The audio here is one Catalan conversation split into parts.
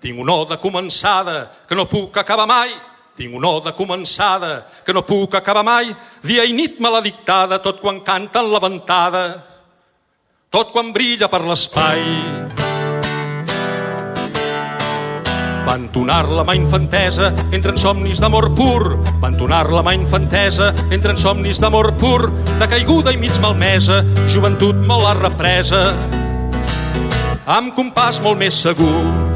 Tinc una oda començada que no puc acabar mai. Tinc una oda començada que no puc acabar mai. Dia i nit me l'ha dictada, tot quan canta en la ventada, tot quan brilla per l'espai. Va entonar la mà infantesa entre en somnis d'amor pur. Va entonar la mà infantesa entre en somnis d'amor pur. De caiguda i mig malmesa, joventut me l'ha represa, amb compàs molt més segur.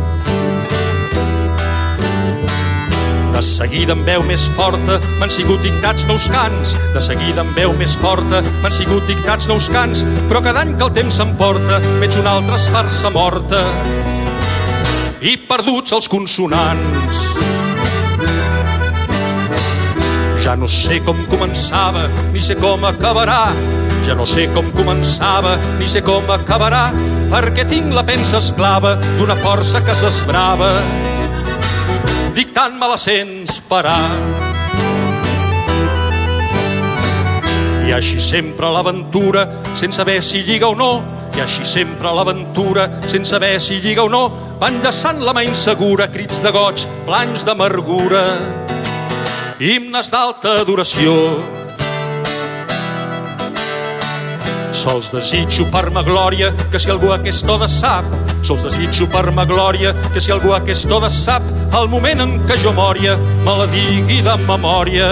De seguida amb veu més forta m'han sigut dictats nous cants. De seguida amb veu més forta m'han sigut dictats nous cants. Però cada any que el temps s'emporta veig una altra esfarça morta i perduts els consonants. Ja no sé com començava ni sé com acabarà. Ja no sé com començava ni sé com acabarà, perquè tinc la pensa esclava d'una força que s'esbrava, dictant-me-la sense parar. I així sempre l'aventura, sense saber si lliga o no. I així sempre l'aventura, sense saber si lliga o no, va enllaçant la mà insegura, crits de goig, planys d'amargura, himnes d'alta duració. Sols desitjo per ma glòria que si algú aquesta oda sap, sols desitjo per ma glòria que si algú aquesta oda sap, el moment en què jo mòria me la digui de memòria,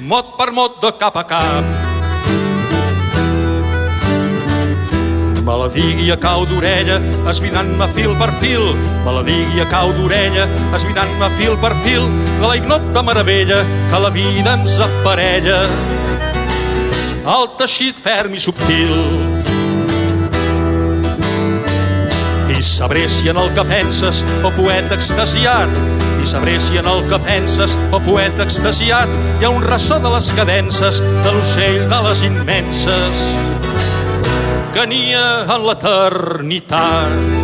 mot per mot, de cap a cap. Me la digui a cau d'orella, esvinant-me fil per fil. Me la digui a cau d'orella, esvinant-me fil per fil, de la ignota meravella que la vida ens aparella, el teixit ferm i subtil. I sabré si en el que penses, o poeta extasiat, i sabré si en el que penses, o poeta extasiat, hi ha un ressò de les cadences de l'ocell de les immenses que nia en l'eternitat.